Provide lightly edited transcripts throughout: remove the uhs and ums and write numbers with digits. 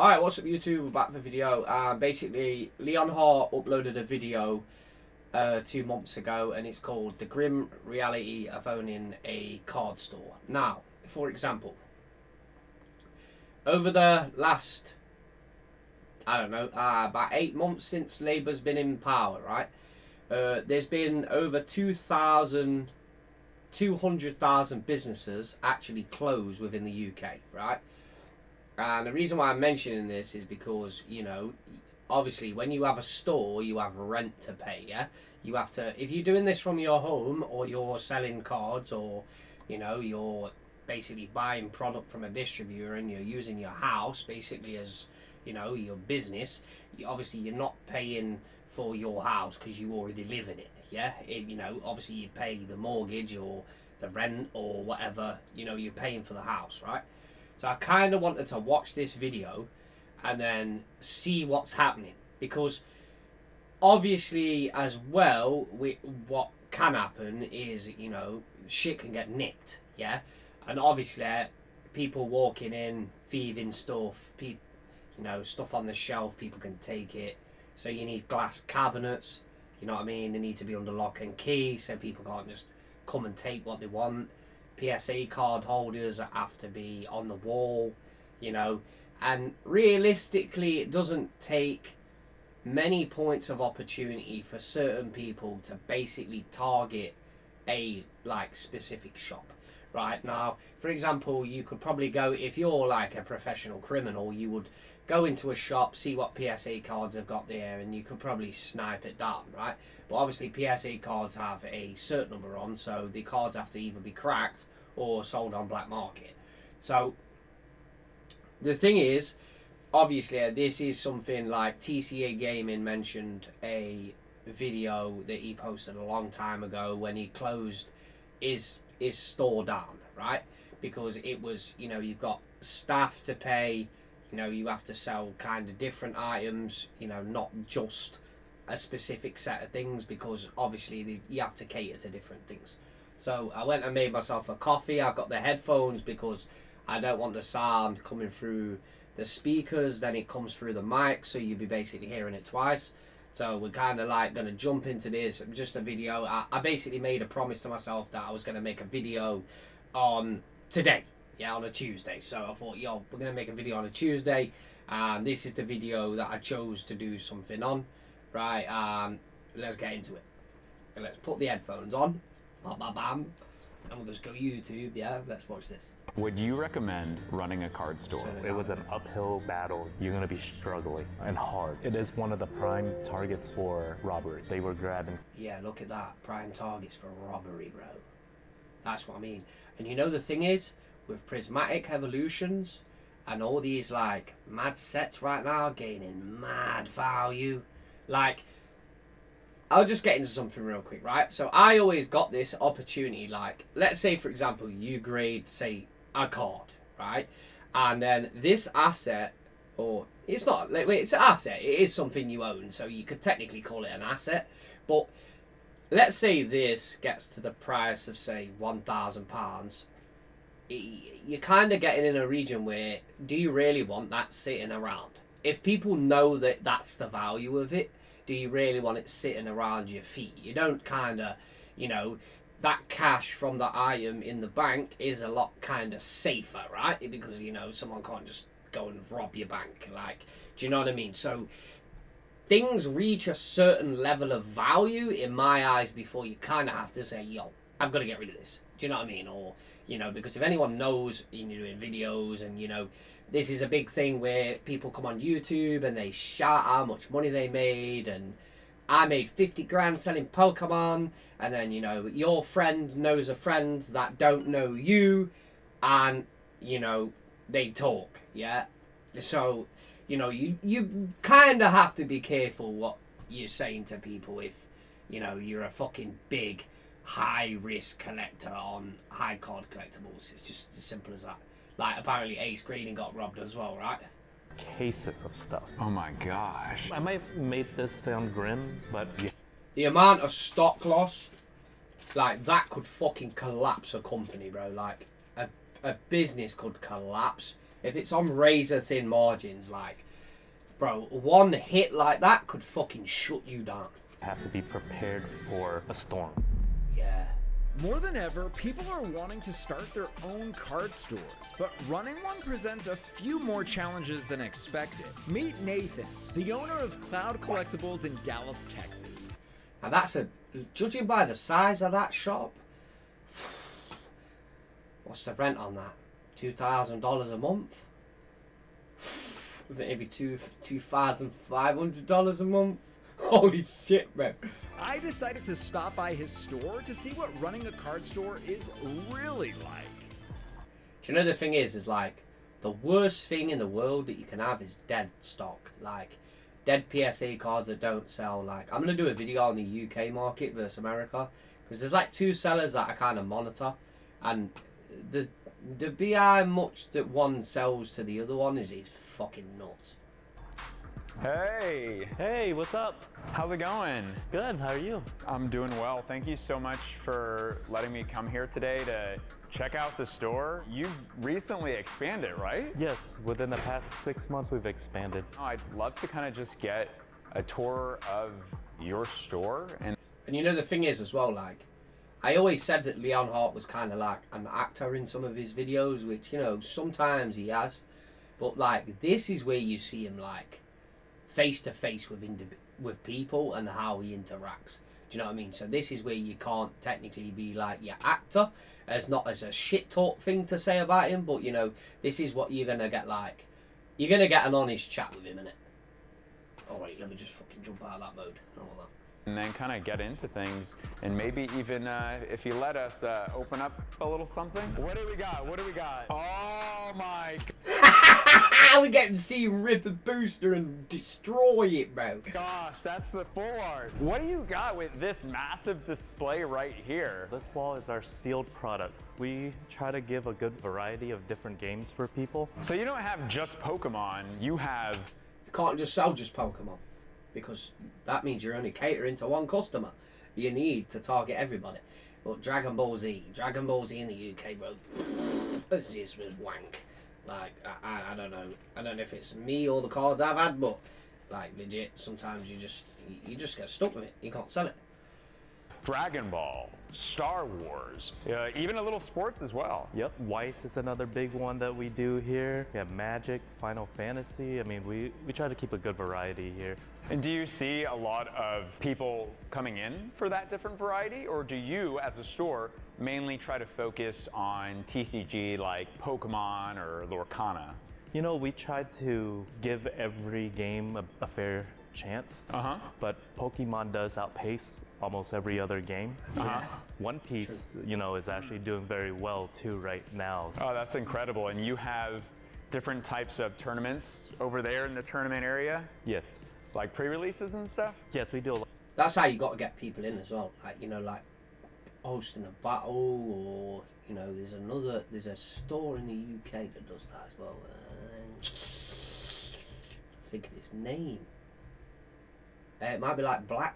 Alright, what's up YouTube? We're back with a video. Basically, Leon Hart uploaded a video 2 months ago, and it's called The Grim Reality of Owning a Card Store. Now, for example, over the last, I don't know, about 8 months since Labour's been in power, right? There's been over 200,000 businesses actually closed within the UK, right? And the reason why I'm mentioning this is because, you know, obviously when you have a store, you have rent to pay, yeah? You have to, if you're doing this from your home, or you're selling cards, or, you know, you're basically buying product from a distributor and you're using your house basically as, you know, your business, obviously you're not paying for your house because you already live in it, yeah? You know, obviously you pay the mortgage or the rent or whatever, you know, you're paying for the house, right? So I kind of wanted to watch this video and then see what's happening, because obviously as well, what can happen is, you know, shit can get nicked, yeah? And obviously people walking in, thieving stuff, you know, stuff on the shelf, people can take it. So you need glass cabinets, you know what I mean? They need to be under lock and key so people can't just come and take what they want. PSA card holders have to be on the wall, you know, and realistically it doesn't take many points of opportunity for certain people to basically target a like specific shop. Right now, for example, you could probably go, if you're like a professional criminal, you would go into a shop, see what PSA cards have got there, and you could probably snipe it down, right? But obviously PSA cards have a certain number on, so the cards have to either be cracked or sold on black market. So the thing is, obviously this is something like TCA Gaming mentioned a video that he posted a long time ago when he closed his store down, right? Because it was, you know, you've got staff to pay, you know, you have to sell kind of different items, you know, not just a specific set of things, because obviously you have to cater to different things. So I went and made myself a coffee. I've got the headphones because I don't want the sound coming through the speakers, then it comes through the mic, so you'll be basically hearing it twice. So we're kind of like going to jump into this, just a video. I basically made a promise to myself that I was going to make a video on today, yeah, on a Tuesday. So I thought, yo, we're going to make a video on a Tuesday, and this is the video that I chose to do something on, right? Let's get into it. Let's put the headphones on, bam, bam, bam, and we'll just go YouTube, yeah? Let's watch this. Would you recommend running a card store? It was an uphill battle. You're gonna be struggling and hard. It is one of the prime targets for robbery. They were grabbing. Yeah, look at that. Prime targets for robbery, bro. That's what I mean. And you know the thing is, with Prismatic Evolutions and all these like mad sets right now gaining mad value, like, I'll just get into something real quick, right? So I always got this opportunity, like, let's say for example you grade, say, a card, right? And then this asset, or it's not, it's an asset, it is something you own, so you could technically call it an asset. But let's say this gets to the price of, say, £1,000. You're kind of getting in a region where, do you really want that sitting around? If people know that that's the value of it, do you really want it sitting around your feet? You don't kind of, you know, that cash from the item in the bank is a lot kind of safer, right? Because, you know, someone can't just go and rob your bank. Like, do you know what I mean? So things reach a certain level of value in my eyes before you kind of have to say, yo, I've got to get rid of this. Do you know what I mean? Or, you know, because if anyone knows, you're doing videos, and, you know, this is a big thing where people come on YouTube and they shout how much money they made, and I made 50 grand selling Pokemon, and then, you know, your friend knows a friend that don't know you, and, you know, they talk, yeah? So, you know, you kind of have to be careful what you're saying to people if, you know, you're a fucking big, high-risk collector on high card collectibles. It's just as simple as that. Like, apparently Ace Greening got robbed as well, right? Cases of stuff. Oh my gosh. I might have made this sound grim, but yeah. The amount of stock loss, like, that could fucking collapse a company, bro. Like, a business could collapse if it's on razor thin margins, like, bro, one hit like that could fucking shut you down. Have to be prepared for a storm. Yeah. More than ever, people are wanting to start their own card stores, but running one presents a few more challenges than expected. Meet Nathan, the owner of Cloud Collectibles in Dallas, Texas. And that's judging by the size of that shop, what's the rent on that? $2,000 a month? Maybe $2,500 a month? Holy shit, man. I decided to stop by his store to see what running a card store is really like. Do you know the thing is like, the worst thing in the world that you can have is dead stock. Like, dead PSA cards that don't sell. Like, I'm going to do a video on the UK market versus America, because there's like two sellers that I kind of monitor, and the BI much that one sells to the other one is fucking nuts. Hey, Hey, what's up? how's it going? Good, how are you? I'm doing well. Thank you so much for letting me come here today to check out the store. You've recently expanded, right? Yes, within the past 6 months we've expanded. I'd love to kind of just get a tour of your store. And And the thing is as well, like, I always said that Leon Hart was kind of like an actor in some of his videos, which, sometimes he has. But, like, this is where you see him, like, face to face with people and how he interacts. Do you know what I mean? So this is where you can't technically be like your actor, as not as a shit talk thing to say about him, but this is what you're gonna get. Like, you're gonna get an honest chat with him, innit? Oh wait, let me just fucking jump out of that mode. I don't want that. and then kind of get into things, and maybe even if you let us open up a little something. What do we got? What do we got? Oh my We get to see him rip a booster and destroy it, bro. gosh, that's the full art. What do you got with this massive display right here? This wall is our sealed products. We try to give a good variety of different games for people. So you don't have just Pokemon, you have You can't just sell just Pokemon, because that means you're only catering to one customer. You need to target everybody. But Dragon Ball Z in the UK, bro, this was wank. Like, I don't know. I don't know if it's me or the cards I've had, but like, legit, sometimes you just get stuck with it. You can't sell it. Dragon Ball, Star Wars, even a little sports as well. Yep, Weiss is another big one that we do here. We have Magic, Final Fantasy. I mean, we try to keep a good variety here. And do you see a lot of people coming in for that different variety, or do you, as a store, mainly try to focus on TCG like Pokemon or Lorcana? We try to give every game a fair chance, but Pokemon does outpace almost every other game. One Piece, is actually doing very well too right now. Oh, that's incredible. And you have different types of tournaments over there in the tournament area, Yes. like pre-releases and stuff? Yes, we do a lot. That's how you got to get people in as well. Like, like hosting a battle, or there's a store in the UK that does that as well. Think of his name. It might be like Black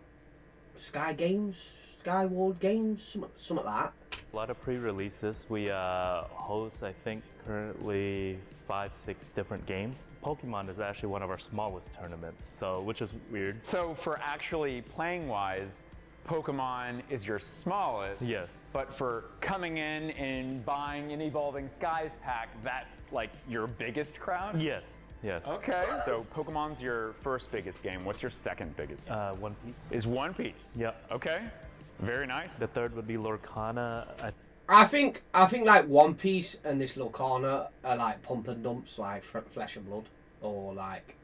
Sky Games, Skyward Games, something like that. A lot of pre-releases. We host, I think, currently 5-6 different games. Pokemon is actually one of our smallest tournaments, which is weird. So for actually playing wise, Pokemon is your smallest. Yes. But for coming in and buying an Evolving Skies pack, that's like your biggest crowd? Yes. Yes. Okay. So Pokemon's your first biggest game. What's your second biggest game? One Piece. Is One Piece. Yep. Okay. Very nice. The third would be Lorcana. I think like One Piece and this Lorcana are like pump and dumps, like Flesh and Blood, or like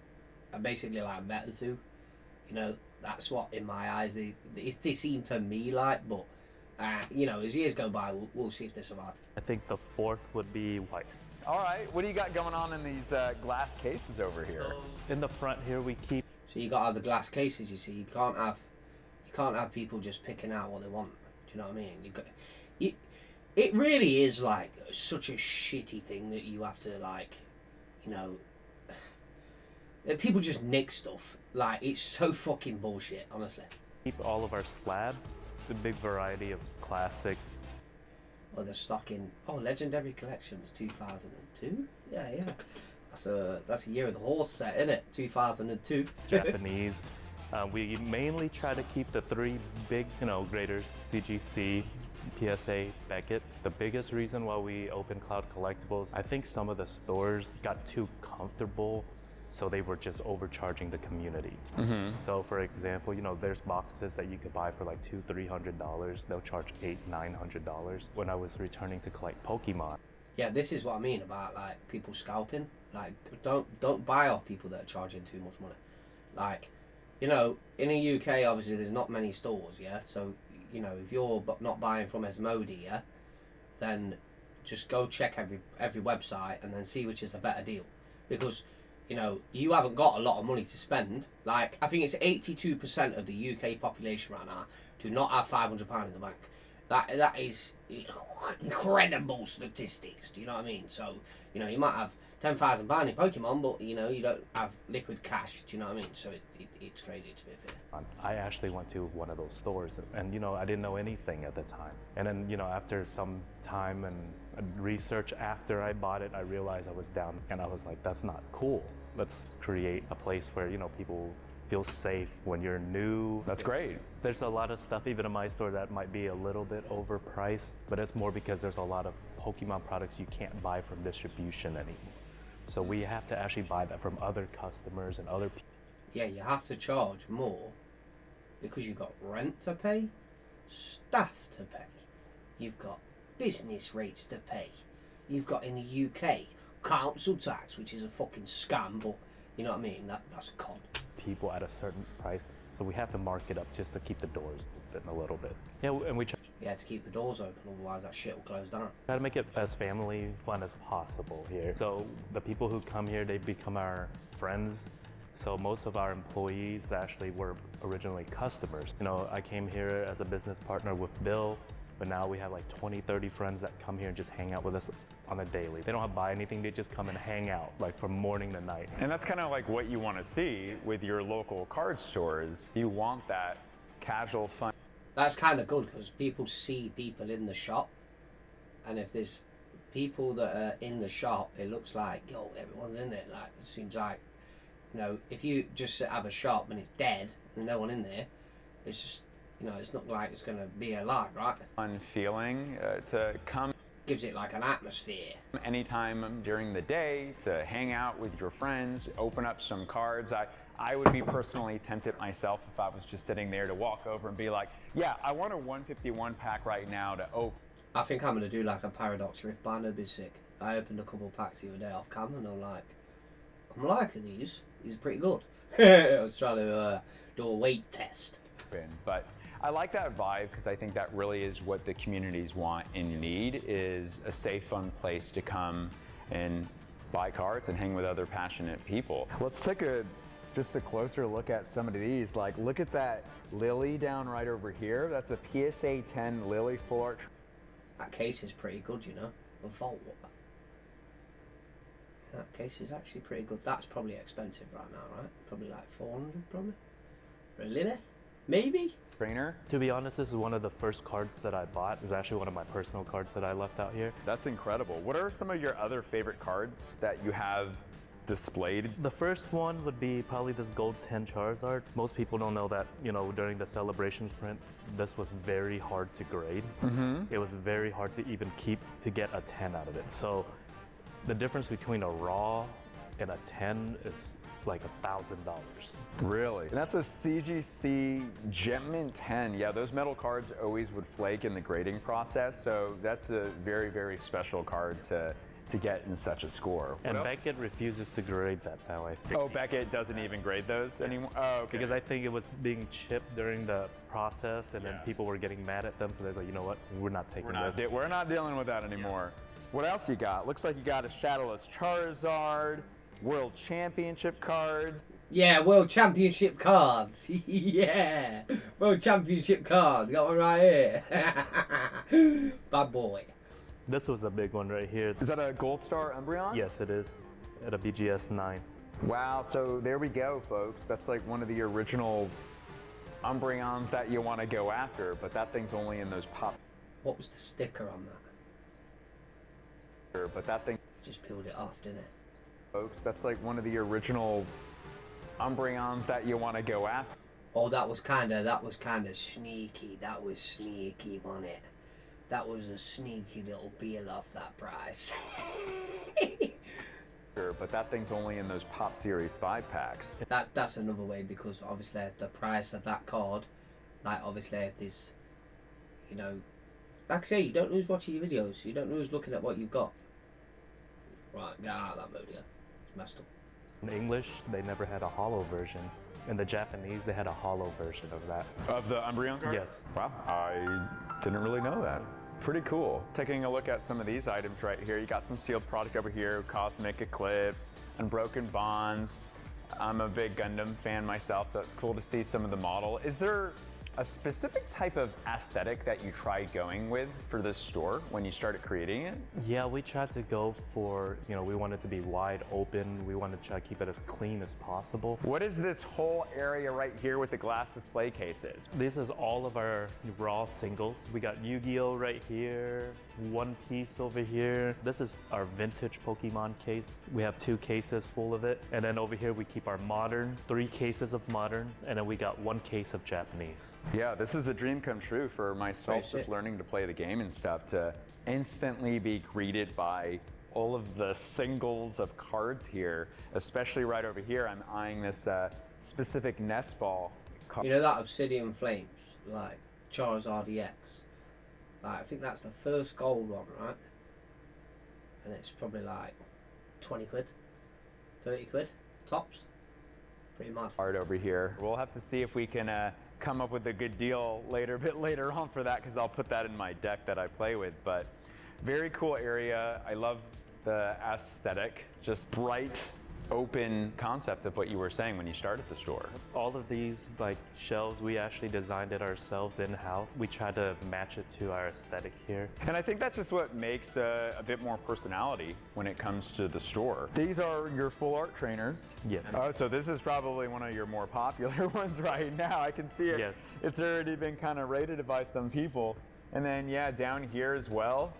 basically like Metazoo. That's what in my eyes they seem to me like. But as years go by, we'll see if they survive. I think the fourth would be Weiss. All right. What do you got going on in these glass cases over here? In the front here, we keep. So you got to have the glass cases. You see, you can't have people just picking out what they want. Do you know what I mean? It really is like such a shitty thing that you have to that people just nick stuff. Like, it's so fucking bullshit, honestly. Keep all of our slabs. A big variety of classic. Or the stock in Legendary Collection was 2002. Yeah. That's a year of the horse set, isn't it? 2002. Japanese. We mainly try to keep the three big, graders: CGC, PSA, Beckett. The biggest reason why we opened Cloud Collectibles, I think some of the stores got too comfortable, so they were just overcharging the community. So for example, there's boxes that you could buy for like $200-300. They'll charge $800-900 when I was returning to collect Pokemon. Yeah, this is what I mean about like people scalping. Like, don't buy off people that are charging too much money. Like, in the UK, obviously, there's not many stores, yeah? So, if you're not buying from Asmodee, yeah, then just go check every website and then see which is a better deal. Because, you haven't got a lot of money to spend. Like, I think it's 82% of the UK population right now do not have £500 in the bank. That is incredible statistics, do you know what I mean? So, you might have £10,000 in Pokemon, but, you don't have liquid cash, do you know what I mean? So it's crazy, to be fair. I actually went to one of those stores and, I didn't know anything at the time. And then, after some time and research after I bought it, I realized I was down and I was like, that's not cool. Let's create a place where, people feel safe when you're new. That's great. There's a lot of stuff even in my store that might be a little bit overpriced, but it's more because there's a lot of Pokemon products you can't buy from distribution anymore. So we have to actually buy that from other customers and other people. Yeah, you have to charge more because you've got rent to pay, staff to pay, you've got business rates to pay, you've got in the UK council tax, which is a fucking scam, but you know what I mean? That's a con. People at a certain price, so we have to mark it up just to keep the doors open a little bit. Yeah, and we try to keep the doors open, otherwise that shit will close down. to make it as family fun as possible here. So the people who come here, they become our friends. So most of our employees actually were originally customers. I came here as a business partner with Bill, but now we have like 20-30 friends that come here and just hang out with us on a daily. They don't have to buy anything, they just come and hang out like from morning to night. And that's kind of like what you want to see with your local card stores. You want that casual fun. That's kind of good because people see people in the shop, and if there's people that are in the shop, it looks like, everyone's in there. Like, it seems like, if you just have a shop and it's dead and no one in there, it's just, it's not like it's going to be alive, right? Fun feeling to come. Gives it like an atmosphere. Anytime during the day to hang out with your friends, open up some cards. I would be personally tempted myself if I was just sitting there to walk over and be like, yeah, I want a 151 pack right now to open. I think I'm going to do like a Paradox Rift binder, it'd be sick. I opened a couple packs the other day off camera and I'm liking these. These are pretty good. I was trying to do a weight test. But I like that vibe because I think that really is what the communities want and need, is a safe, fun place to come and buy cards and hang with other passionate people. Let's take just a closer look at some of these. Like, look at that Lily down right over here. That's a PSA 10 Lily full art. That case is pretty good, The Vault. That case is actually pretty good. That's probably expensive right now, right? Probably like 400, probably. For a Lily? Maybe? Trainer? To be honest, this is one of the first cards that I bought. It's actually one of my personal cards that I left out here. That's incredible. What are some of your other favorite cards that you have displayed? The first one would be probably this Gold 10 Charizard. Most people don't know that, during the Celebrations print, this was very hard to grade. It was very hard to even get a 10 out of it. So the difference between a raw and a 10 is like $1,000. Really? And that's a CGC Gemmin 10. Yeah, those metal cards always would flake in the grading process, so that's a very, very special card to get in such a score. And Beckett refuses to grade that now, I think. Oh, Beckett doesn't even grade those anymore? Oh, okay. Because I think it was being chipped during the process, and then people were getting mad at them, so they're like, you know what, we're not taking this. We're not dealing with that anymore. What else you got? Looks like you got a Shadowless Charizard, World Championship cards. Yeah, World Championship cards. Yeah, World Championship cards. Got one right here. Bad boy. This was a big one right here. Is that a Gold Star Umbreon? Yes, it is. At a BGS 9. Wow, so there we go, folks. That's like one of the original Umbreons that you want to go after, but that thing's only in those pop. What was the sticker on that? But that thing. Just peeled it off, didn't it? Folks, that's like one of the original Umbreons that you want to go after. Oh, that was kind of sneaky. That was sneaky, wasn't it? That was a sneaky little peel off that price. But that thing's only in those Pop Series 5 packs. That's another way, because obviously the price of that card, like obviously there's, you know, like I say, you don't know who's watching your videos. You don't know who's looking at what you've got. Right, get out of that mode, yeah. It's messed up. In English, they never had a hollow version. In the Japanese, they had a hollow version of that. Of the Umbreon card? Yes. Wow, I didn't really know that. Pretty cool. Taking a look at some of these items right here. You got some sealed product over here, Cosmic Eclipse, Unbroken Bonds. I'm a big Gundam fan myself, so it's cool to see some of the model. Is there a specific type of aesthetic that you tried going with for this store when you started creating it? Yeah, we tried to go for, you know, we wanted to be wide open. We wanted to try to keep it as clean as possible. What is this whole area right here with the glass display cases? This is all of our raw singles. We got Yu-Gi-Oh right here, One Piece over here. This is our vintage Pokemon case. We have 2 cases full of it. And then over here we keep our modern, 3 cases of modern, and then we got 1 case of Japanese. Yeah, this is a dream come true for myself, just learning to play the game and stuff, to instantly be greeted by all of the singles of cards here, especially right over here. I'm eyeing this specific nest ball card. You know that Obsidian Flames, like Charizard EX? Like, I think that's the first gold one, right? And it's probably like 20 quid, 30 quid, tops. Pretty mad. Card over here. We'll have to see if we can come up with a good deal a bit later on for that, because I'll put that in my deck that I play with. But very cool area. I love the aesthetic, just bright, open concept of what you were saying when you started the store. All of these like shelves, we actually designed it ourselves in-house. We tried to match it to our aesthetic here. And I think that's just what makes a bit more personality when it comes to the store. These are your full art trainers. Yes. Oh, so this is probably one of your more popular ones right now. I can see it. Yes. It's already been kind of rated by some people. And then yeah, down here as well.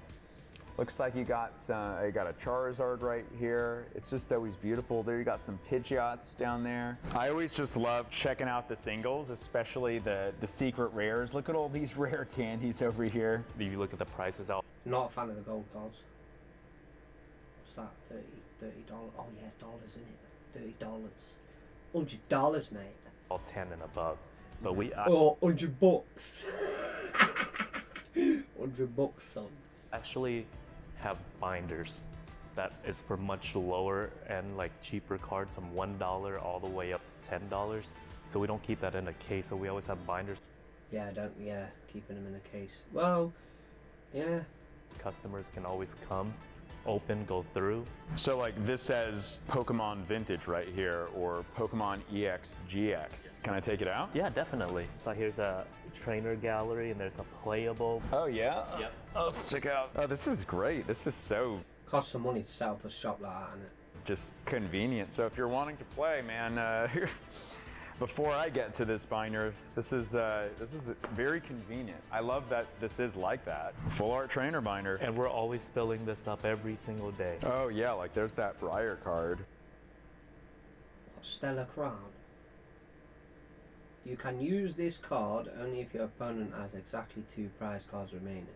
Looks like you got a Charizard right here. It's just always beautiful. There you got some Pidgeots down there. I always just love checking out the singles, especially the secret rares. Look at all these rare candies over here. If you look at the prices, they'll Not a fan of the gold cards. What's that? $30. Oh yeah, dollars, isn't it? $30. $100, mate. all 10 and above. But we Oh, $100. $100, son. actually have binders that is for much lower and like cheaper cards, from $1 all the way up to $10. So we don't keep that in a case, so we always have binders. Yeah, keeping them in the case. Well, yeah. Customers can always come, open, go through. So like this says Pokemon Vintage right here, or Pokemon EX GX. Can I take it out? Yeah, definitely. So here's a trainer gallery and there's a playable. Oh yeah? Yep. Let's check out. Oh, this is great. This is so Costs some money to set up a shop like that, innit? just convenient. So if you're wanting to play, man, before I get to this binder, this is very convenient. I love that this is like that. Full art trainer binder. And we're always filling this up every single day. Oh yeah, like there's that Briar card. Stellar Crown. You can use this card only if your opponent has exactly 2 prize cards remaining.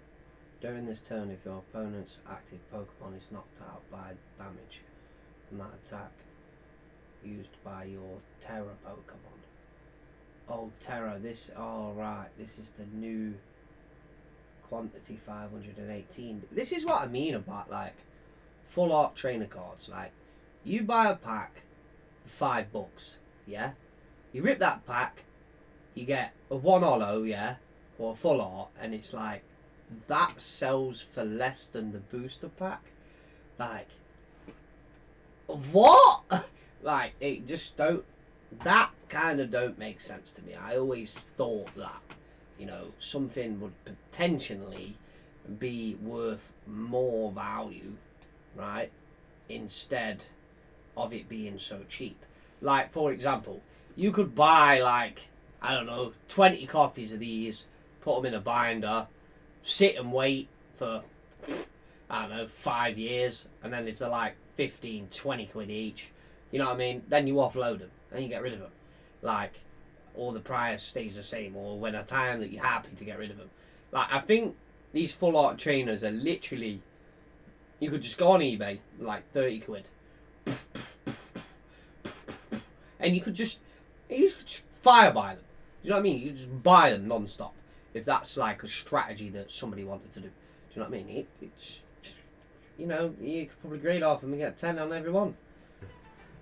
During this turn, if your opponent's active Pokemon is knocked out by damage from that attack used by your Terra Pokemon. Oh, Terra, this is the new quantity 518. This is what I mean about like full art trainer cards. Like, you buy a pack for $5, yeah? You rip that pack, you get a 1 holo, yeah, or a full art, and it's like, that sells for less than the booster pack. Like, what? Like, it just that kind of don't make sense to me. I always thought that, you know, something would potentially be worth more value, right, instead of it being so cheap. Like, for example, you could buy, like, I don't know, 20 copies of these, put them in a binder, sit and wait for I don't know, 5 years, and then if they're like 15, 20 quid each, you know what I mean? Then you offload them and you get rid of them. Like, or the price stays the same, or when a time that you're happy to get rid of them. Like, I think these full art trainers are literally, you could just go on eBay, like 30 quid. And you could just fire buy them. You know what I mean? You just buy them non-stop. If that's like a strategy that somebody wanted to do. Do you know what I mean? It's, you know, you could probably grade off them and get 10 on every one.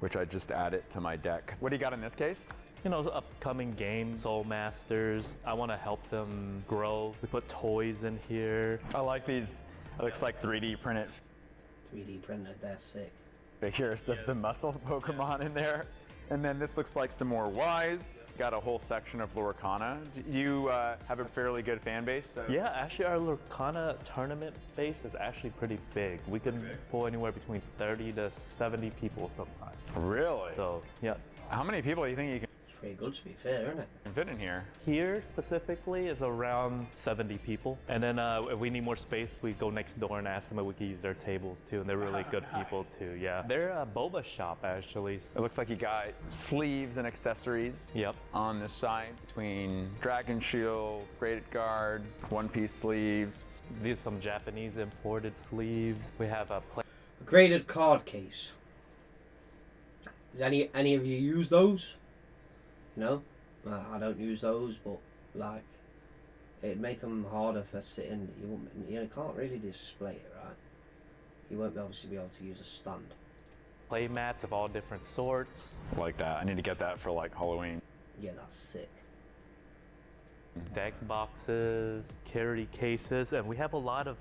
Which I just added to my deck. What do you got in this case? You know, upcoming games, Soul Masters. I want to help them grow. We put toys in here. I like these. It looks like 3D printed 3D printed, they're sick. figures of the muscle Pokemon in there. And then this looks like some more Ys. Got a whole section of Lorcana. You have a fairly good fan base. So. Yeah, actually our Lorcana tournament base is actually pretty big. We can pull anywhere between 30 to 70 people sometimes. Really? So, yeah. How many people do you think you can It's pretty good, to be fair, isn't it? fit in here? Here specifically is around 70 people. And then if we need more space, we go next door and ask them if we can use their tables too. And they're really good people too, yeah. They're a boba shop actually. It looks like you got sleeves and accessories. Yep. On this side between Dragon Shield, Graded Guard, One Piece sleeves. These are some Japanese imported sleeves. We have a A graded card case. Does any of you use those? No? I don't use those, but like, it'd make them harder for sitting. You can't really display it, right? You won't obviously be able to use a stand. play mats of all different sorts. Like that. I need to get that for like Halloween. Yeah, that's sick. Deck boxes, carry cases, and we have a lot of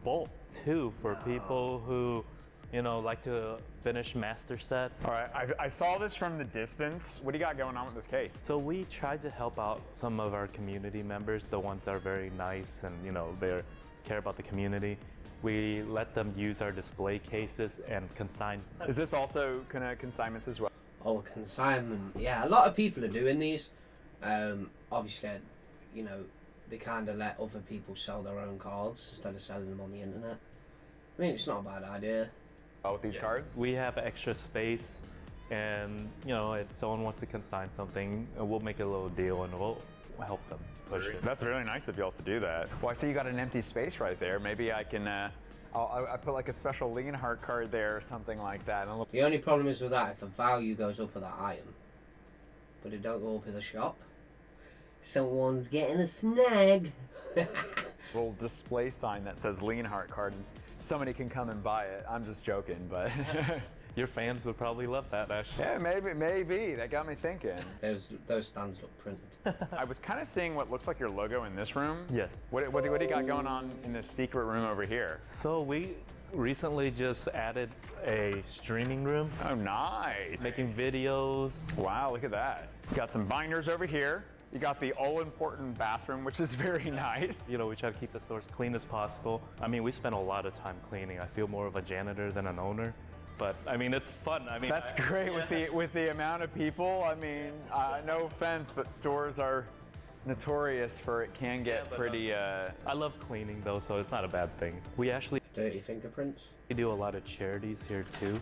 bulk too for people who, you know, like to finish master sets. All right, I saw this from the distance. What do you got going on with this case? So we tried to help out some of our community members, the ones that are very nice and, you know, they care about the community. We let them use our display cases and consign. Is this also kind of consignments as well? Oh, a consignment. Yeah, a lot of people are doing these. Obviously, you know, they kind of let other people sell their own cards instead of selling them on the internet. I mean, it's not a bad idea. With these cards? We have extra space, and you know, if someone wants to consign something, we'll make a little deal and we'll help them push it. That's really nice of y'all to do that. Well, I see you got an empty space right there. Maybe I can, I put like a special Leonhardt card there or something like that. And The only problem is with that, if the value goes up of that item, but it don't go up in the shop, someone's getting a snag. little display sign that says Leonhardt card, and somebody can come and buy it. I'm just joking, but Your fans would probably love that, actually. yeah, maybe. That got me thinking. Those stands look printed. I was kind of seeing what looks like your logo in this room. Yes. What do you got going on in this secret room over here? So we recently just added a streaming room, Oh, nice. making videos. Wow, look at that. You got some binders over here. You got the all-important bathroom, which is very nice. You know, we try to keep the store as clean as possible. I mean, we spend a lot of time cleaning. I feel more of a janitor than an owner, but I mean, it's fun. I mean, That's great with the amount of people. I mean, no offense, but stores are notorious for it can get pretty. I love cleaning though, so it's not a bad thing. We actually Dirty fingerprints. do a lot of charities here too.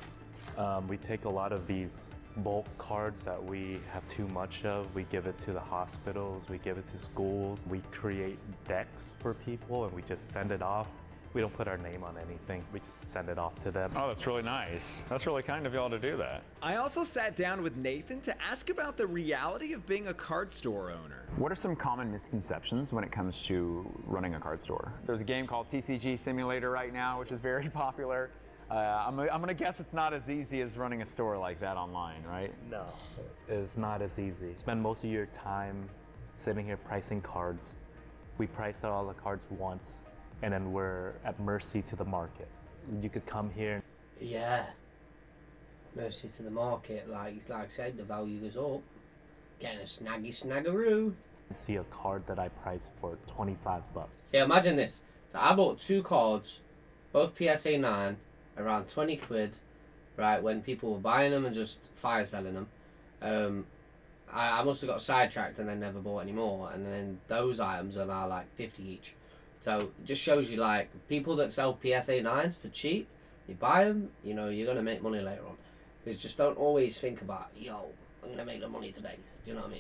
We take a lot of these bulk cards that we have too much of. We give it to the hospitals, we give it to schools. We create decks for people and we just send it off. We don't put our name on anything. We just send it off to them. Oh, that's really nice. That's really kind of y'all to do that. I also sat down with Nathan to ask about the reality of being a card store owner. What are some common misconceptions when it comes to running a card store? There's a game called TCG Simulator right now, which is very popular. I'm gonna guess it's not as easy as running a store like that online, right? No, it's not as easy. Spend most of your time sitting here pricing cards. We price out all the cards once, and then we're at mercy to the market. You could come here Yeah. Mercy to the market. Like I said, the value goes up. Getting a snaggaroo. and see a card that I priced for 25 bucks. See, imagine this. So I bought 2 cards, both PSA 9, around 20 quid, right, when people were buying them and just fire selling them. I must have got sidetracked and then never bought any more, and then those items are now like 50 each. So it just shows you, like, people that sell PSA 9s for cheap, you buy them, you know, you're going to make money later on. Because just don't always think about, yo, I'm going to make the money today. Do you know what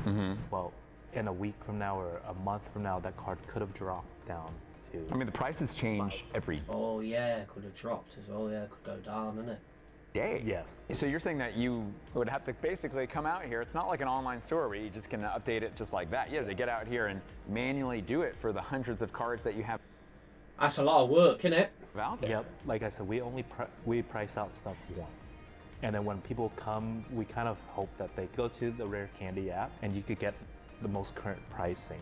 I mean? Well, in a week from now or a month from now, that card could have dropped down to. I mean, the prices change every Oh, yeah, could have dropped as well. Yeah, could go down, innit? day. Yes. So you're saying that you would have to basically come out here. It's not like an online store where you just can update it just like that. You have to get out here and manually do it for the hundreds of cards that you have That's a lot of work, innit? out there. Yep. Like I said, we price out stuff once. And then when people come, we kind of hope that they go to the Rare Candy app and you could get the most current pricing.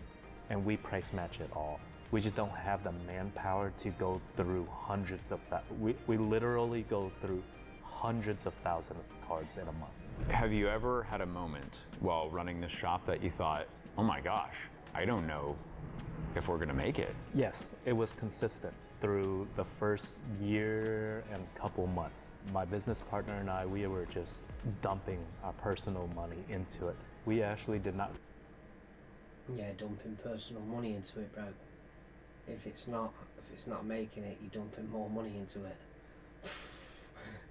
And we price match it all. We just don't have the manpower to go through hundreds of that. We literally go through hundreds of thousands of cards in a month. Have you ever had a moment while running this shop that you thought, oh my gosh, I don't know if we're gonna make it? Yes, it was consistent through the first year and couple months. My business partner and I, we were just dumping our personal money into it. We actually did not. Yeah, dumping personal money into it, bro. If it's not making it, you're dumping more money into it.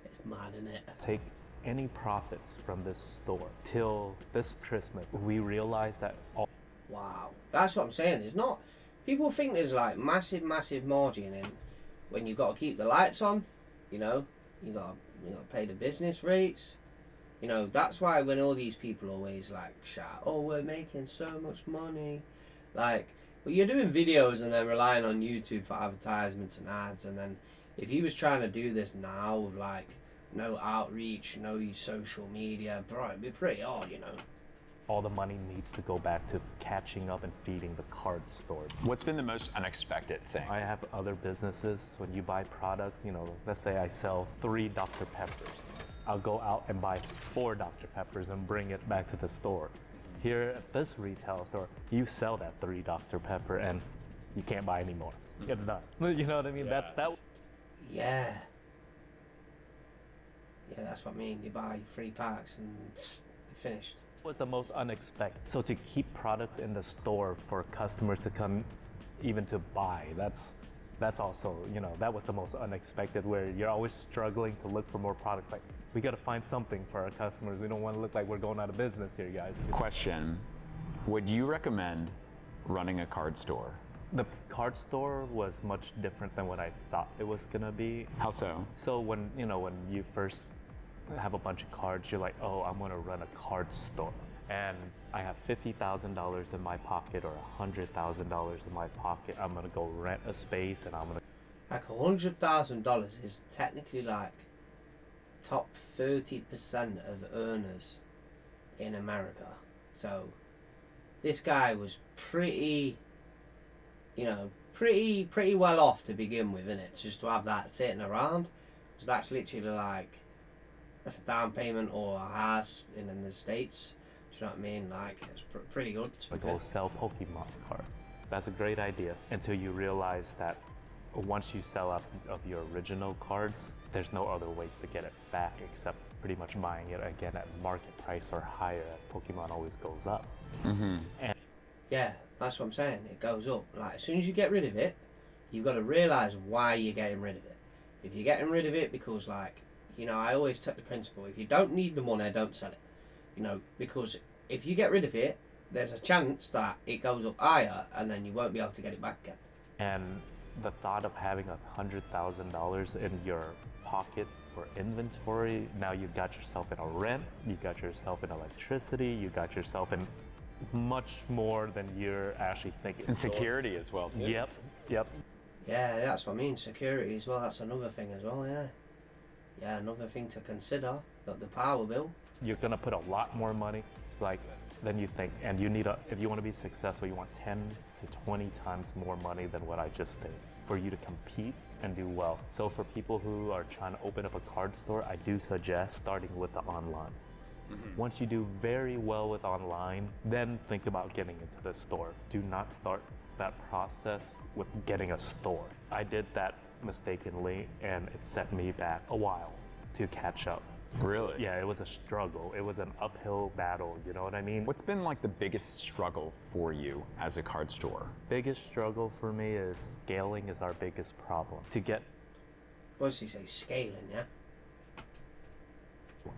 It's mad, isn't it? Take any profits from this store till this Christmas. We realized that all. Wow, that's what I'm saying. It's not. People think there's like massive margin in when you've got to keep the lights on. You know, you got to pay the business rates. You know, that's why when all these people always like shout, "Oh, we're making so much money," like, well, you're doing videos and then relying on YouTube for advertisements and ads, and then if you was trying to do this now with like no outreach, no social media, bro, it'd be pretty hard, you know. All the money needs to go back to catching up and feeding the card store. What's been the most unexpected thing? I have other businesses. When you buy products, you know, let's say I sell 3 Dr. Peppers. I'll go out and buy 4 Dr. Peppers and bring it back to the store. Here at this retail store, you sell that 3 Dr. Pepper and you can't buy any more. It's done. You know what I mean? Yeah. That's that. Yeah. Yeah, that's what I mean. You buy 3 packs and finished. Was the most unexpected. So to keep products in the store for customers to come even to buy, that's also, you know, that was the most unexpected, where you're always struggling to look for more products. Like, we got to find something for our customers. We don't want to look like we're going out of business here, guys. Question, would you recommend running a card store? The card store was much different than what I thought it was gonna be. How so? So when you first have a bunch of cards, you're like, oh, I'm gonna run a card store, and I have $50,000 in my pocket or $100,000 in my pocket. I'm gonna go rent a space, and I'm gonna. Like $100,000 is technically like top 30% of earners in America. So this guy was pretty well off to begin with, innit? Just to have that sitting around, because that's literally like, that's a down payment or a house in the States. Do you know what I mean? Like, it's pretty good. Go sell Pokemon cards. That's a great idea until you realize that once you sell out of your original cards, there's no other ways to get it back except pretty much buying it again at market price or higher as Pokemon always goes up. Mm-hmm. And Yeah, that's what I'm saying. It goes up. Like, as soon as you get rid of it, you've got to realise why you're getting rid of it. If you're getting rid of it because, like, you know, I always take the principle, if you don't need the money, don't sell it. You know, because if you get rid of it, there's a chance that it goes up higher and then you won't be able to get it back again. And the thought of having $100,000 in your pocket for inventory, now you've got yourself in a rent, you got yourself in electricity, you got yourself in much more than you're actually thinking. And security as well, too. Yep. Yeah, that's what I mean. Security as well, that's another thing as well, yeah. Yeah, another thing to consider, got the power bill. You're gonna put a lot more money, like, than you think, and you need if you want to be successful, you want 10 to 20 times more money than what I just did for you to compete and do well. So for people who are trying to open up a card store, I do suggest starting with the online. Mm-hmm. Once you do very well with online, then think about getting into the store. Do not start that process with getting a store. I did that mistakenly, and it set me back a while to catch up. Really? Yeah, it was a struggle. It was an uphill battle, you know what I mean? What's been like the biggest struggle for you as a card store? Biggest struggle for me is scaling is our biggest problem. To get What does he say? Scaling, yeah?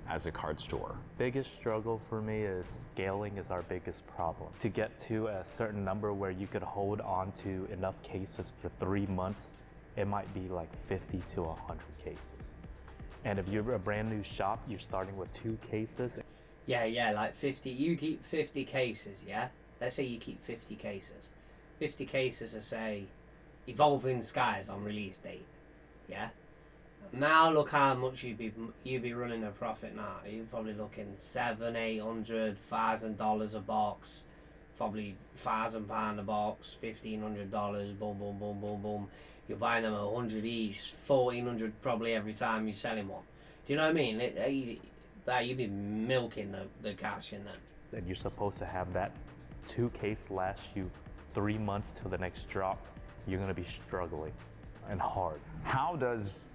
As a card store. biggest struggle for me is scaling is our biggest problem. To get to a certain number where you could hold on to enough cases for 3 months, it might be like 50 to 100 cases. And if you're a brand new shop, you're starting with 2 cases. Yeah, like 50. You keep 50 cases, yeah? Let's say you keep 50 cases. 50 cases are, say, Evolving Skies on release date, yeah? Now look how much you'd be running a profit now. You're probably looking $700-$1,000 a box, probably £1,000 a box, $1,500. Boom, boom, boom, boom, boom. You're buying them 100 each, 1,400 probably every time you're selling one. Do you know what I mean? You'd be milking the cash in them. And you're supposed to have that 2 case last you 3 months till the next drop. You're gonna be struggling and hard. How does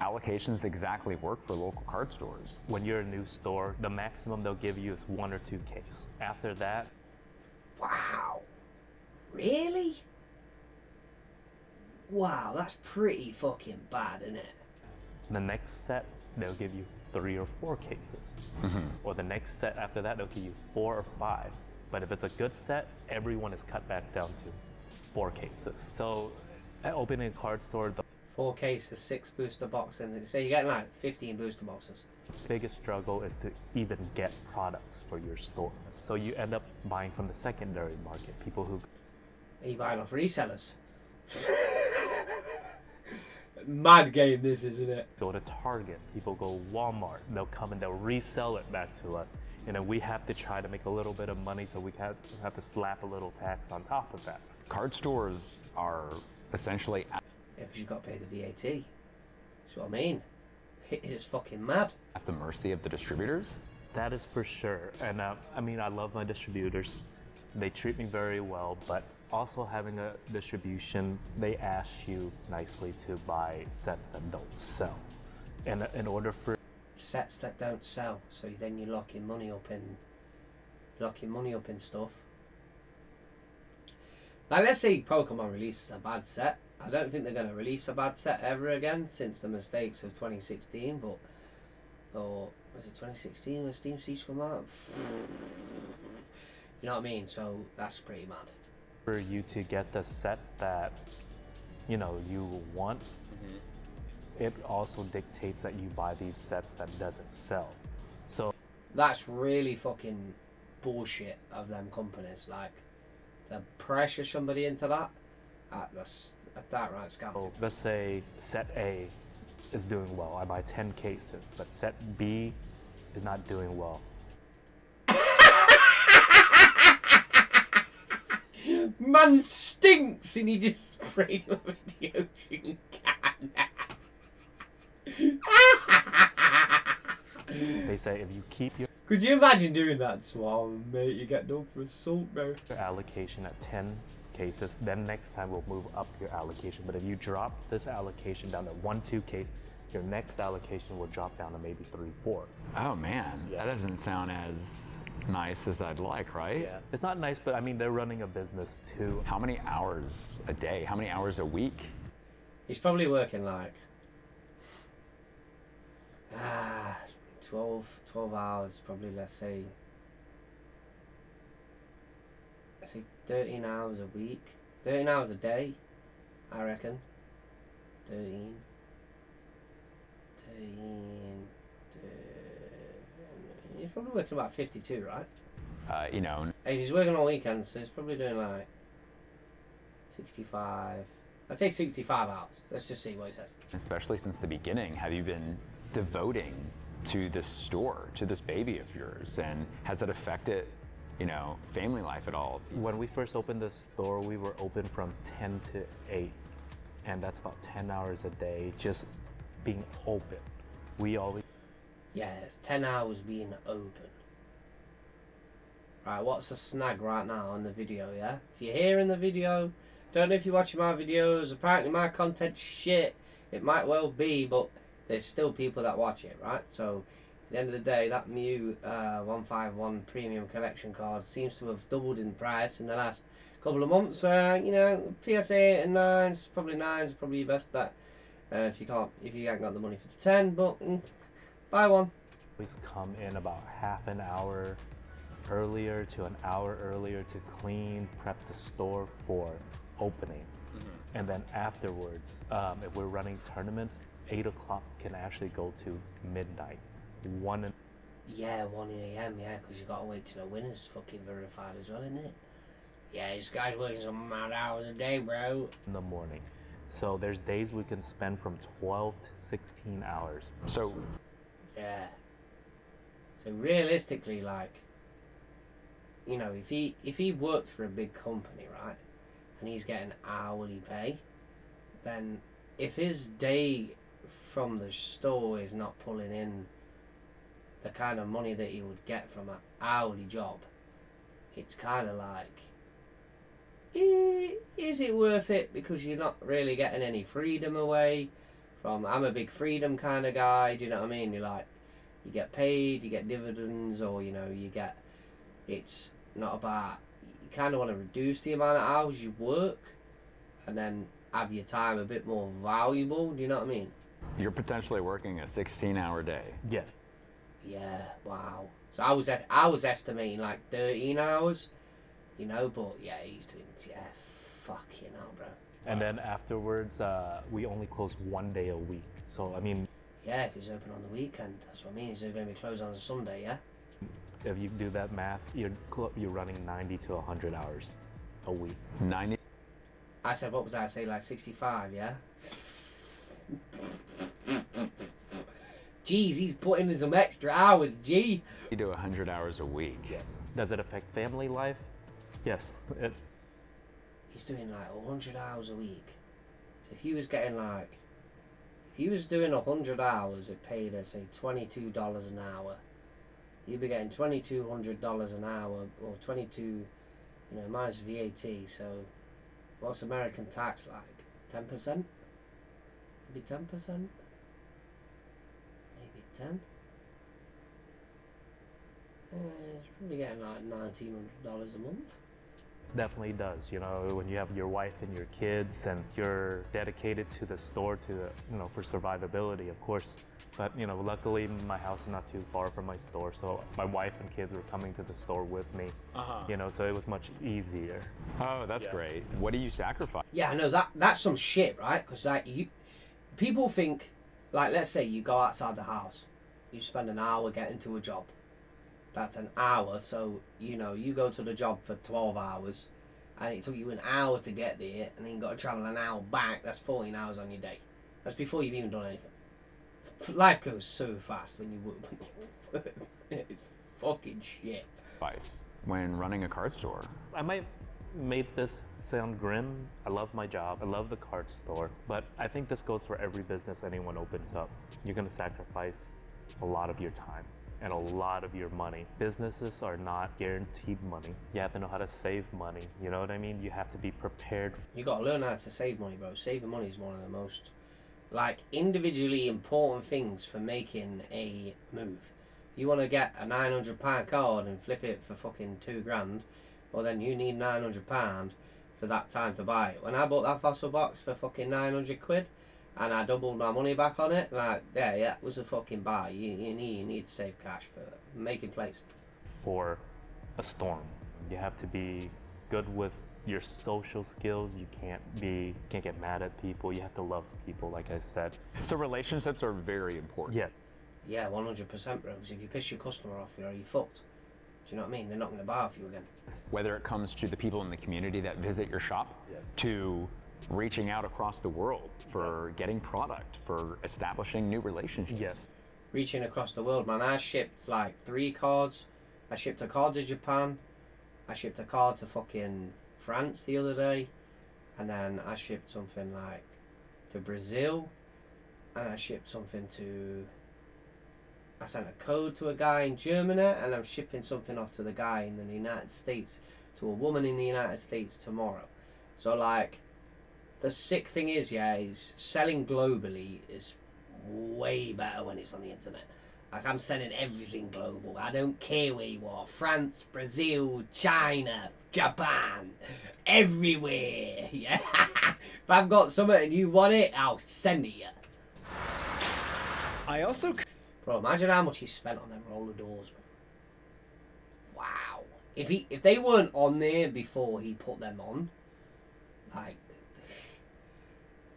allocations exactly work for local card stores? When you're a new store, the maximum they'll give you is 1 or 2 cases. After that, Wow. Really? Wow, that's pretty fucking bad, isn't it? the next set, they'll give you 3 or 4 cases. Or the next set after that, they'll give you 4 or 5. But if it's a good set, everyone is cut back down to 4 cases. So at opening a card store, the 4 cases, 6 booster boxes, and so you're getting like 15 booster boxes. biggest struggle is to even get products for your store. So you end up buying from the secondary market, people who Are you buying off resellers? Mad game this, isn't it? go to Target, people go Walmart, they'll come and they'll resell it back to us. And then we have to try to make a little bit of money, so we have to slap a little tax on top of that. Card stores are essentially Yeah, because you've got to pay the VAT. That's what I mean. It is fucking mad. at the mercy of the distributors. That is for sure. And I mean, I love my distributors. They treat me very well, but also having a distribution, they ask you nicely to buy sets that don't sell. And in order for Sets that don't sell, so then you're locking money up in stuff. Like, let's say Pokemon releases a bad set. I don't think they're going to release a bad set ever again since the mistakes of 2016, but... Or was it 2016 when Steam Siege come out? You know what I mean? So that's pretty mad. for you to get the set that, you know, you want, it also dictates that you buy these sets that doesn't sell. So That's really fucking bullshit of them companies. Like, to pressure somebody into that, that's a downright scam. let's say set A is doing well. I buy 10 cases, but set B is not doing well. Man stinks, and he just sprayed him with a deodorant can. They say if you keep your Could you imagine doing that to one, mate? You get done for assault, bro. allocation at 10 cases, then next time we'll move up your allocation. But if you drop this allocation down to 1, 2 cases, your next allocation will drop down to maybe 3, 4. Oh man, Yeah. that doesn't sound as nice as I'd like, right? Yeah, it's not nice, but I mean, they're running a business too. How many hours a day? How many hours a week? He's probably working like 12 hours, probably. Let's say 13 hours a week, 13 hours a day, I reckon. 13. He's probably working about 52, right? You know, If he's working on weekends, so he's probably doing like 65. I'd say 65 hours. Let's just see what he says. especially since the beginning, have you been devoting to this store, to this baby of yours? And has that affected, you know, family life at all? When we first opened this store, we were open from 10 to 8, and that's about 10 hours a day just being open. We always Yeah, it's 10 hours being open. Right, what's the snag right now on the video, yeah? If you're here in the video, don't know if you're watching my videos, apparently my content's shit. It might well be, but there's still people that watch it, right? So, the end of the day, that Mew 151 Premium Collection card seems to have doubled in price in the last couple of months. You know, PSA and 9's probably your best bet. If you ain't got the money for the 10, but buy one. Always come in about half an hour earlier to an hour earlier to clean, prep the store for opening. And then afterwards, if we're running tournaments, 8 o'clock can actually go to midnight. 1 a.m. Yeah, because you got to wait till the winner's fucking verified as well, isn't it? Yeah, this guy's working some mad hours a day, bro. in the morning. So there's days we can spend from 12 to 16 hours. So Yeah. So realistically, like, you know, if he works for a big company, right, and he's getting hourly pay, then if his day from the store is not pulling in the kind of money that he would get from an hourly job, it's kind of like, is it worth it? Because you're not really getting any freedom away from. I'm a big freedom kind of guy. Do you know what I mean? You're like, you get paid, you get dividends, or you know, you get. It's not about. You kind of want to reduce the amount of hours you work, and then have your time a bit more valuable. Do you know what I mean? you're potentially working a 16-hour day. Yes. Yeah. Wow. So I was estimating like 13 hours, you know, but yeah, he's doing fucking hell, bro. And then afterwards, we only close 1 day a week. So, I mean, Yeah, if he's open on the weekend, that's what I mean. He's going to be closed on a Sunday, yeah? if you do that math, you're running 90 to 100 hours a week. 90. I said, what was I say, like 65, yeah? Jeez, he's putting in some extra hours, gee. You do 100 hours a week. Yes. Does it affect family life? Yes. He's doing like 100 hours a week. So if he was getting like, if he was doing 100 hours, it paid us, say, $22 an hour. You'd be getting $2,200 an hour, or 22, you know, minus VAT. So what's American tax like? 10%? Maybe 10%? Maybe 10? It's probably getting like $1,900 a month. Definitely does. You know, when you have your wife and your kids and you're dedicated to the store for survivability, of course. But, you know, luckily my house is not too far from my store, so my wife and kids were coming to the store with me. You know, so it was much easier. Oh, that's great. What do you sacrifice? Yeah, I know that's some shit, right? Because like people think, like, let's say you go outside the house, you spend an hour getting to a job. That's an hour, so you know you go to the job for 12 hours, and it took you an hour to get there, and then you got to travel an hour back. That's 14 hours on your day. That's before you've even done anything. Life goes so fast when you work. It's fucking shit. When running a card store. I might make this sound grim. I love my job. I love the card store. But I think this goes for every business anyone opens up. You're going to sacrifice a lot of your time and a lot of your money. Businesses are not guaranteed money. You have to know how to save money. You know what I mean? You have to be prepared. You got to learn how to save money, bro. Saving money is one of the most, like, individually important things for making a move. You want to get a £900 card and flip it for fucking $2,000, well then you need £900 for that time to buy it. When I bought that fossil box for fucking 900 quid and I doubled my money back on it, like, yeah, it was a fucking buy. You need to save cash for making plays. For a storm, you have to be good with your social skills. You can't get mad at people. You have to love people, like I said. So relationships are very important. Yes. Yeah, 100%, bro. Because if you piss your customer off, you're fucked. Do you know what I mean? They're not going to buy off you again. Whether it comes to the people in the community that visit your shop, to reaching out across the world for getting product, for establishing new relationships. Yes. Reaching across the world, man. I shipped like 3 cards. I shipped a card to Japan. I shipped a card to fucking France the other day. And then I shipped something like to Brazil. And I shipped something to... I sent a code to a guy in Germany, and I'm shipping something off to the guy in the United States, to a woman in the United States tomorrow. So, like, the sick thing is selling globally is way better when it's on the internet. Like, I'm sending everything global. I don't care where you are. France, Brazil, China, Japan, everywhere. Yeah. If I've got something and you want it, I'll send it you. I also Bro, imagine how much he spent on them roller doors, bro. Wow. If they weren't on there before he put them on, like,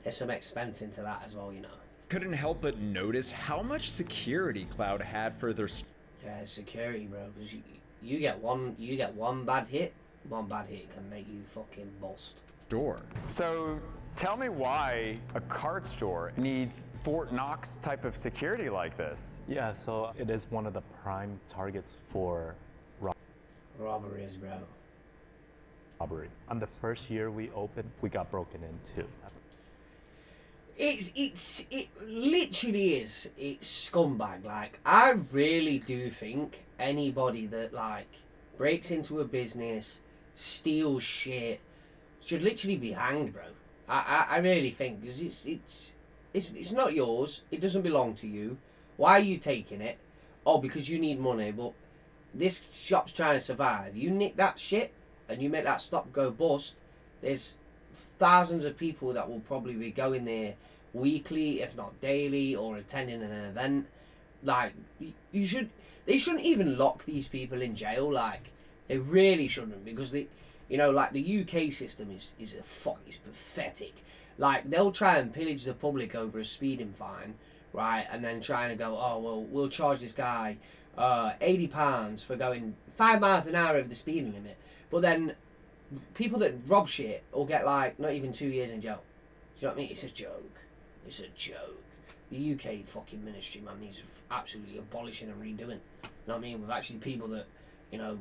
there's some expense into that as well, you know. couldn't help but notice how much security Cloud had for their Yeah, security, bro. Because you get one bad hit. One bad hit can make you fucking bust. store. So tell me why a card store needs Fort Knox type of security like this. Yeah, so it is one of the prime targets for Robberies, bro. robbery. On the first year we opened, we got broken into. It literally is. It's scumbag. Like, I really do think anybody that like breaks into a business, steals shit, should literally be hanged, bro. I really think, because it's not yours. It doesn't belong to you. Why are you taking it? Oh, because you need money. But this shop's trying to survive. You nick that shit and you make that stop go bust. There's thousands of people that will probably be going there weekly, if not daily, or attending an event. Like, they shouldn't even lock these people in jail. Like, they really shouldn't, because the UK system is pathetic. Like, they'll try and pillage the public over a speeding fine, right, and then trying to go, oh well, we'll charge this guy £80 for going 5 miles an hour over the speeding limit. But then people that rob shit will get like not even 2 years in jail. Do you know what I mean? It's a joke. It's a joke. The UK fucking ministry, man, needs absolutely abolishing and redoing. You know what I mean? With actually people that, you know,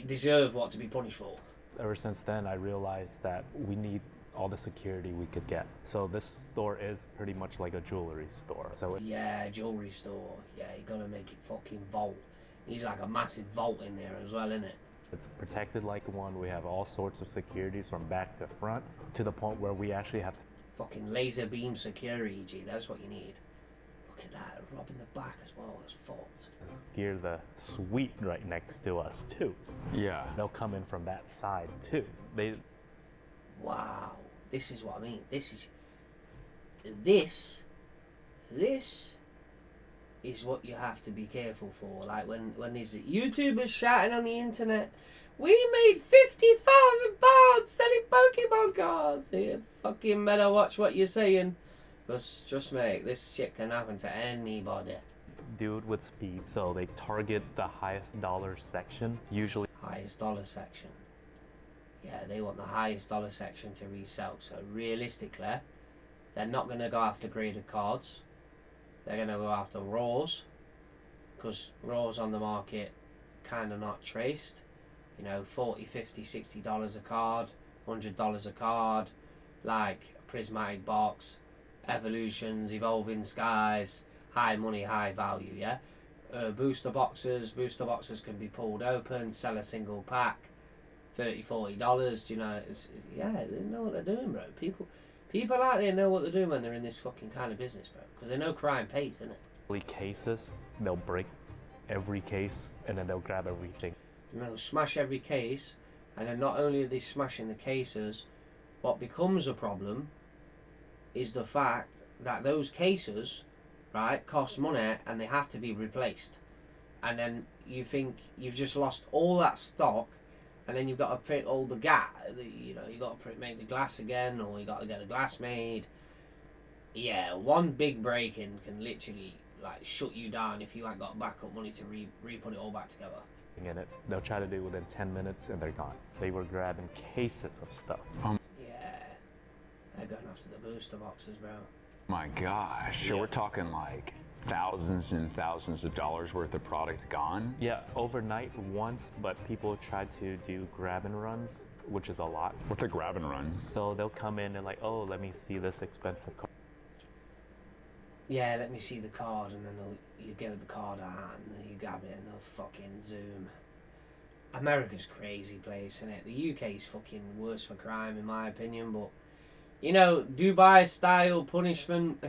deserve what to be punished for. Ever since then, I realized that we need all the security we could get. So this store is pretty much like a jewelry store. So Yeah, jewelry store. Yeah, you gotta make it fucking vault. Needs like a massive vault in there as well, innit? it's protected like one. We have all sorts of securities from back to front, to the point where we actually have to Fucking laser beam security, G. That's what you need. Look at that, robbing the back as well. That's fucked. secure the suite right next to us too. Yeah. They'll come in from that side too. Wow, this is what I mean. This is what you have to be careful for. Like when these YouTubers shouting on the internet, we made £50,000 selling Pokemon cards. You fucking better watch what you're saying, because trust me, this shit can happen to anybody. do it with speed. So they target the highest dollar section, usually. Highest dollar section. Yeah, they want the highest dollar section to resell. So realistically, they're not going to go after graded cards. They're going to go after raws, because raws on the market kind of not traced. You know, $40, $50, $60 a card, $100 a card, like Prismatic Box, Evolutions, Evolving Skies, high money, high value, yeah? Booster boxes can be pulled open, sell a single pack, $30, $40, you know, yeah, they know what they're doing, bro. People out there know what they're doing when they're in this fucking kind of business, bro, because they know crime pays, innit? Cases, they'll break every case and then they'll grab everything. You know, smash every case, and then not only are they smashing the cases, what becomes a problem is the fact that those cases, right, cost money and they have to be replaced. And then you think you've just lost all that stock, and then you've got to print all the you know, you got to make the glass again, or you got to get the glass made. Yeah, one big break-in can literally like shut you down if you ain't got backup money to re-put it all back together. In it, they'll try to do it within 10 minutes and they're gone. They were grabbing cases of stuff. Yeah, they're going after the booster boxes, bro. My gosh. So we're talking like thousands and thousands of dollars worth of product gone? Yeah, overnight once, but people try to do grab and runs, which is a lot. What's a grab and run? So they'll come in and like, oh, let me see this expensive card. Yeah, let me see the card, and then you give the card out, and then you grab it, and they'll fucking zoom. America's crazy place, isn't it? The UK's fucking worse for crime, in my opinion, but, you know, Dubai-style punishment,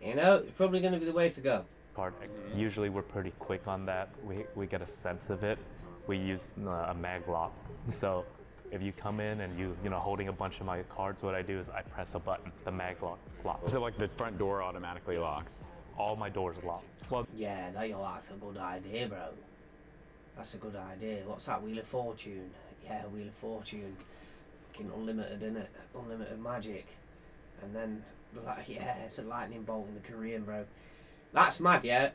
You know, it's probably going to be the way to go. Card. Usually we're pretty quick on that. We get a sense of it. We use a mag lock. So if you come in and you know holding a bunch of my cards, what I do is I press a button. The mag lock locks. So like the front door automatically locks. All my doors lock. Well, Yeah, that's a good idea, bro. That's a good idea. What's that, Wheel of Fortune? Yeah, Wheel of Fortune. Fucking unlimited, innit? Unlimited magic. And then, like, yeah, it's a lightning bolt in the Korean, bro. That's mad, yeah.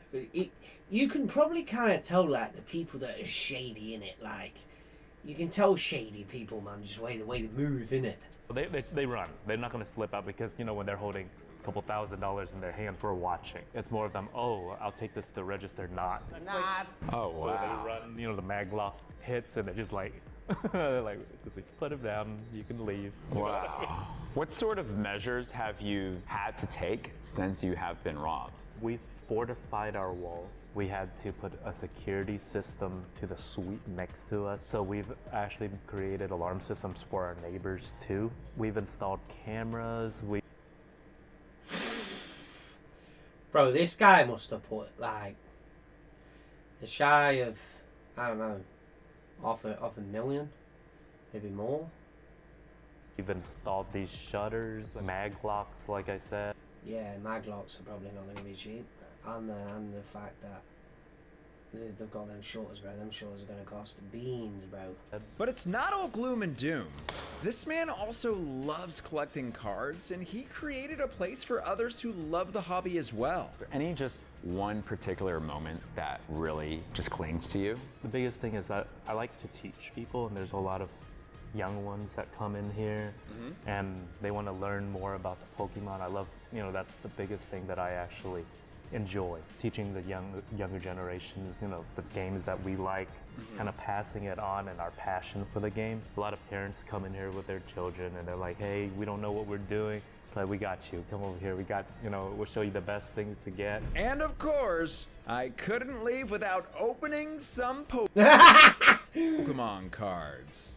You can probably kind of tell, like, the people that are shady in it. Like, you can tell shady people, man, just the way they move, innit? they run. They're not going to slip out because, you know, when they're holding a couple $1,000s in their hand for watching, it's more of them, oh, I'll take this to register, not. Oh, So wow. they run, you know, the mag lock hits and they're just like, like, just like, split them down, you can leave. Wow. What sort of measures have you had to take since you have been robbed? We fortified our walls. We had to put a security system to the suite next to us. So we've actually created alarm systems for our neighbors too. We've installed cameras. Bro, this guy must have put, like, the shy of, I don't know, off a million, maybe more. We've installed these shutters, mag locks, like I said. Yeah, maglocks are probably not going to be cheap. And the fact that they've got them shutters, bro. Them shutters are going to cost beans, bro. But it's not all gloom and doom. This man also loves collecting cards, and he created a place for others who love the hobby as well. Any just one particular moment that really just clings to you? The biggest thing is that I like to teach people, and there's a lot of young ones that come in here and they want to learn more about the Pokemon. I love, you know, that's the biggest thing that I actually enjoy, teaching the younger generations, you know, the games that we like, kind of passing it on and our passion for the game. A lot of parents come in here with their children and they're like, hey, we don't know what we're doing. It's like, we got you, come over here, we got, you know, we'll show you the best things to get. And of course, I couldn't leave without opening some Pokemon cards.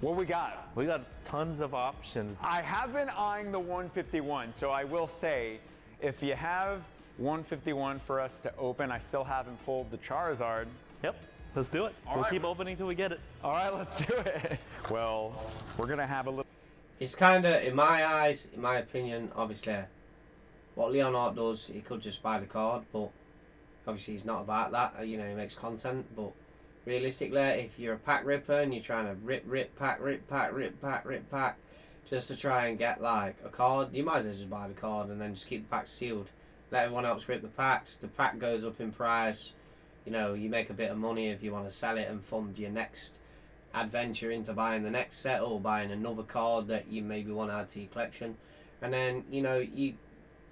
What we got? We got tons of options. I have been eyeing the 151, so I will say, if you have 151 for us to open, I still haven't pulled the Charizard. Yep, let's do it. We'll right. keep opening till we get it. All right, let's do it. Well, we're gonna have a little. It's kind of, in my eyes, in my opinion, obviously, what Leonhardt does, he could just buy the card, but obviously he's not about that. You know, he makes content, but realistically, if you're a pack ripper and you're trying to rip pack, just to try and get like a card, you might as well just buy the card and then just keep the pack sealed. Let everyone else rip the packs. The pack goes up in price. You know, you make a bit of money if you want to sell it and fund your next adventure into buying the next set or buying another card that you maybe want to add to your collection. And then, you know,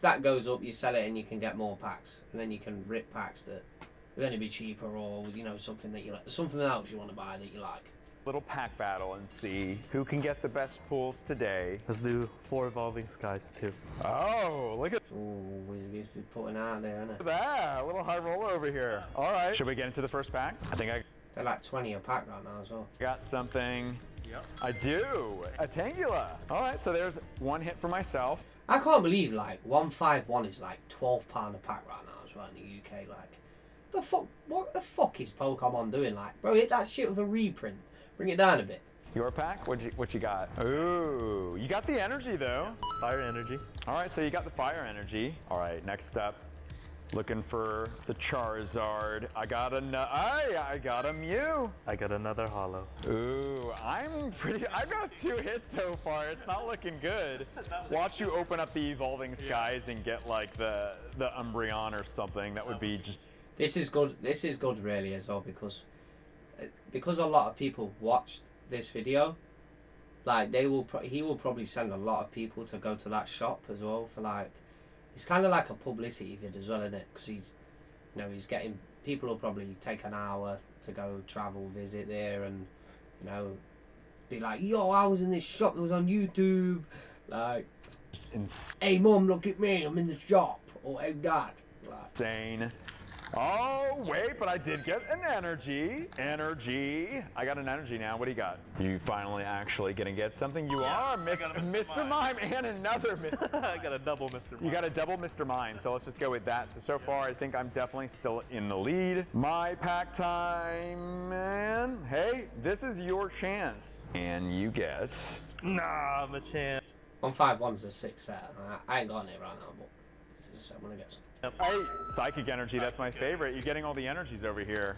that goes up, you sell it and you can get more packs. And then you can rip packs that are going to be cheaper, or, you know, something that you like, something else you want to buy that you like. Little pack battle and see who can get the best pulls today. Let's do 4 Evolving Skies too. Oh, look at Ooh, he's putting out there, isn't it? that. A little high roll over here. All right. Should we get into the first pack? I think I They're like 20 a pack right now as well. got something. Yep. I do. A Tangela. All right, so there's one hit for myself. I can't believe like 151 is like £12 a pack right now as well in the UK. Like, the fuck, what the fuck is Pokemon doing? Like, bro, hit that shit with a reprint. Bring it down a bit. Your pack? What you got? Ooh, you got the energy though. Fire energy. All right, so you got the fire energy. All right, next up, looking for the Charizard. I got a Mew. I got another holo. Ooh, I've got 2 hits so far. It's not looking good. Watch you open up the Evolving Skies and get like the Umbreon or something. That would be just. This is good. This is good, really, as well, because a lot of people watched this video. Like, he will probably send a lot of people to go to that shop as well for like. It's kind of like a publicity vid as well, isn't it? Because he's getting people will probably take an hour to go travel visit there and, you know, be like, yo, I was in this shop that was on YouTube. Like, hey mum, look at me, I'm in the shop. Or hey dad. Like, Insane. Oh, wait, but I did get an energy. Energy. I got an energy now. What do you got? You finally actually gonna get something? You are Mr. Mime and another Mr. I got a double Mr. Mime. You got a double Mr. Mime, so let's just go with that. So far, I think I'm definitely still in the lead. My pack time, man. Hey, this is your chance. And you get... Nah, I'm a champ. 151's a 6 set. I ain't got it right now, but I'm gonna get some. Hey, Psychic Energy, that's my favorite. You're getting all the energies over here.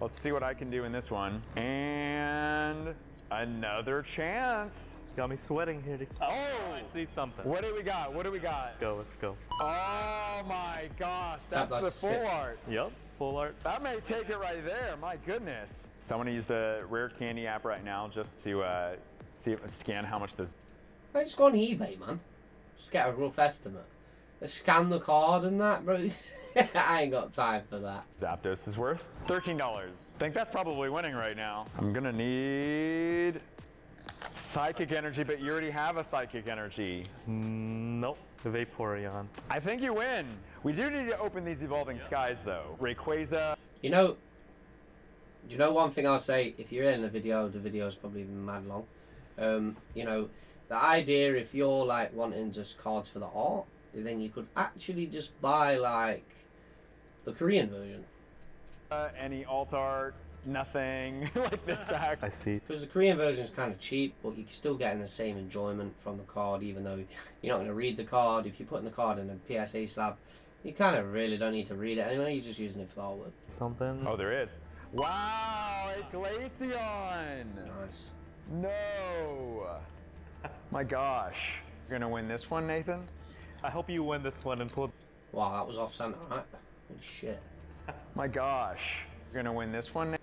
Let's see what I can do in this one. And another chance. Got me sweating here. Oh, I see something. what do we got? What do we got? Let's go. Oh my gosh, that's That's the full sick. art. Yep, full art. That may take it right there. My goodness. So I'm gonna use the Rare Candy app right now just to scan how much this. I just go on eBay, man. Just get a rough estimate. Just scan the card and that, bro. I ain't got time for that. Zapdos is worth $13. I think that's probably winning right now. I'm gonna need Psychic Energy, but you already have a Psychic Energy. Nope, Vaporeon. I think you win. We do need to open these Evolving Skies though. Rayquaza. You know one thing I'll say, if you're in the video's probably mad long. You know, the idea if you're like wanting just cards for the art, then you could actually just buy like the Korean version. Any alt art, nothing like this pack. I see. Because the Korean version is kind of cheap, but you're still getting the same enjoyment from the card, even though you're not going to read the card. If you're putting the card in a PSA slab, you kind of really don't need to read it anyway. You're just using it for the artwork. Something. Oh, there is. Wow, a Glaceon. Nice. No. My gosh. You're gonna win this one, Nathan? I hope you win this one and pull. Wow, that was off center, right? Holy shit. My gosh. You're gonna win this one,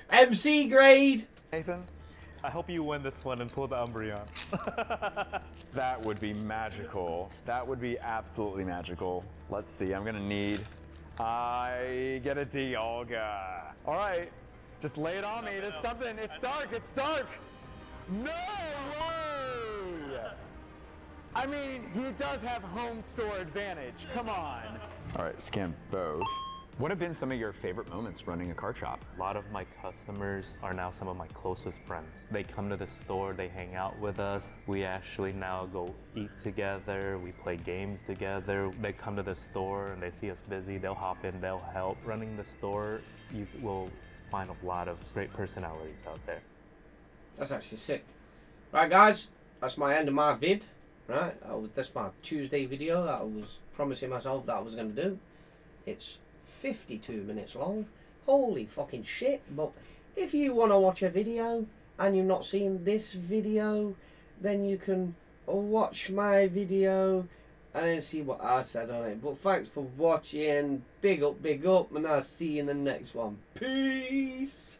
MC grade! Nathan? I hope you win this one and pull the Umbreon. That would be magical. That would be absolutely magical. Let's see, I'm gonna need... I get a Dialga. All right, just lay it on me. There's something, it's dark, it's dark. No way! I mean, he does have home store advantage, come on. All right, scan both. What have been some of your favorite moments running a card shop? A lot of my customers are now some of my closest friends. They come to the store, they hang out with us. We actually now go eat together, we play games together. They come to the store and they see us busy, they'll hop in, they'll help. Running the store, you will find a lot of great personalities out there. That's actually sick. Right, guys, that's my end of my vid. Right, that's my Tuesday video that I was promising myself that I was going to do. It's 52 minutes long. Holy fucking shit. But if you want to watch a video and you've not seen this video, then you can watch my video and then see what I said on it. But thanks for watching. Big up, and I'll see you in the next one. Peace.